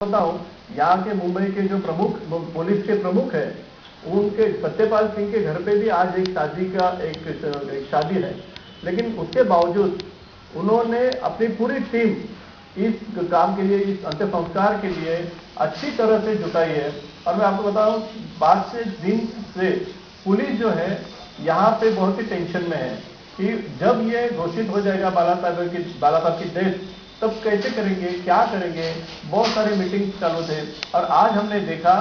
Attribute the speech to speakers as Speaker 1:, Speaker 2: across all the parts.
Speaker 1: बताऊं, यहाँ के मुंबई के जो प्रमुख पुलिस के प्रमुख है, उनके सत्यपाल सिंह के घर पे भी आज एक शादी है। लेकिन उसके बावजूद उन्होंने अपनी पूरी टीम इस काम के लिए, इस अंतिम संस्कार के लिए अच्छी तरह से जुटाई है। और मैं आपको बताऊं, 5 से दिन से पुलिस जो है यहाँ पे बहुत ही टेंशन में है कि जब ये घोषित हो जाएगा बाला साहब की डेथ, तब कैसे करेंगे, क्या करेंगे। बहुत सारे मीटिंग चालू थे और आज हमने देखा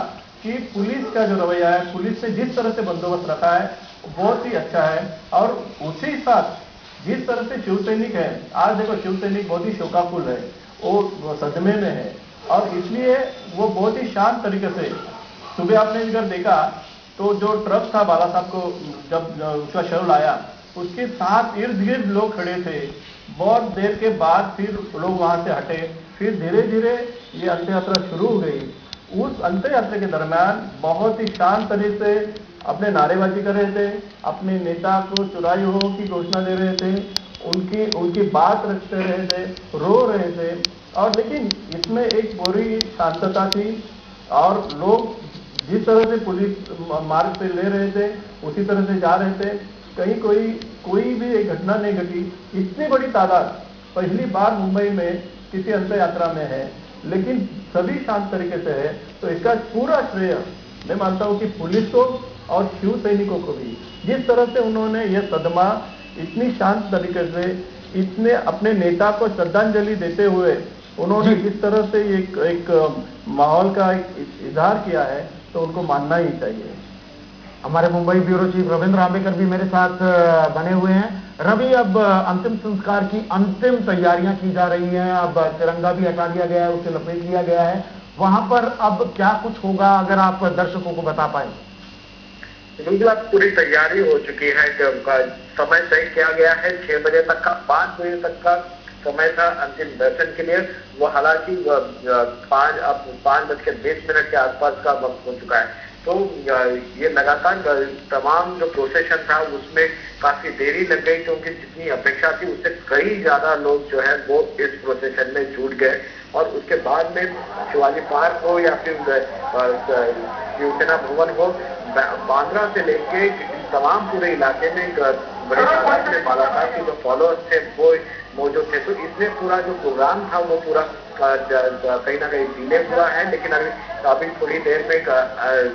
Speaker 1: कि पुलिस का जो रवैया है, पुलिस ने जिस तरह से बंदोबस्त रखा है बहुत ही अच्छा है। और उसी साथ जिस तरह से शिव सैनिक है, आज देखो शिव सैनिक बहुत ही शोकाकुल है, वो सदमे में है और इसलिए वो बहुत ही शांत तरीके से, सुबह आपने अगर देखा तो जो ट्रक था बाला साहब को जब उसका शव लाया, उसके साथ इर्द गिर्द लोग खड़े थे। बहुत देर के बाद फिर लोग वहां से हटे, फिर धीरे धीरे ये अंत्य यात्रा शुरू हो गई। उस अंत्य यात्रा के दरमियान बहुत ही शांत तरीके से अपने नारेबाजी कर रहे थे, अपने नेता को चुराई हो की घोषणा दे रहे थे, उनकी बात रखते रहे थे, रो रहे थे। और लेकिन इसमें एक पूरी शांतता थी और लोग जिस तरह से पुलिस मार्ग से ले रहे थे उसी तरह से जा रहे थे। कहीं कोई भी एक घटना नहीं घटी। इतनी बड़ी तादाद पहली बार मुंबई में किसी अंत्य यात्रा में है, लेकिन सभी शांत तरीके से है। तो इसका पूरा श्रेय मैं मानता हूं कि पुलिस को और शिव सैनिकों को भी, जिस तरह से उन्होंने यह सदमा इतनी शांत तरीके से, इतने अपने नेता को श्रद्धांजलि देते हुए उन्होंने जिस तरह से एक माहौल का इजहार किया है, तो उनको मानना ही चाहिए।
Speaker 2: हमारे मुंबई ब्यूरो चीफ रविंद्र आंबेकर भी मेरे साथ बने हुए हैं। रवि, अब अंतिम संस्कार की अंतिम तैयारियां की जा रही हैं, अब तिरंगा भी हटा दिया गया है, उसे लपेट लिया गया है। वहां पर अब क्या कुछ होगा, अगर आप दर्शकों को बता पाए।
Speaker 3: बिल्कुल, अब पूरी तैयारी हो चुकी है। समय तय किया गया है 6 बजे तक का, 5 बजे तक का समय था अंतिम दर्शन के लिए। वो हालांकि 5:20 के आसपास का वक्त हो चुका है। तो ये लगातार तमाम जो प्रोसेशन था उसमें काफी देरी लग गई, क्योंकि जितनी अपेक्षा थी उससे कई ज्यादा लोग जो है वो इस प्रोसेशन में जुट गए। और उसके बाद में शिवाजी पार्क हो या फिर शिवसेना भवन हो, बांद्रा से लेके तमाम पूरे इलाके में बड़े तादाद में बाला साहब के जो फॉलोअर्स थे वो मौजूद थे। तो इसलिए पूरा जो प्रोग्राम था वो पूरा कहीं ना कहीं डिले हुआ है। लेकिन अभी थोड़ी देर में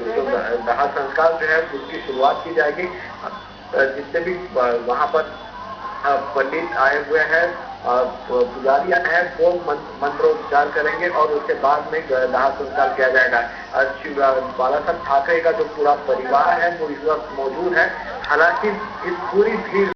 Speaker 3: जो दाह संस्कार जो है उसकी शुरुआत की जाएगी। जितने भी वहां पर पंडित आए हुए हैं, पुजारी आए हैं, वो मंत्रोच्चार करेंगे और उसके बाद में दाह संस्कार किया जाएगा। बाला साहब ठाकरे का जो पूरा परिवार है वो इस वक्त मौजूद है। हालांकि इस पूरी भीड़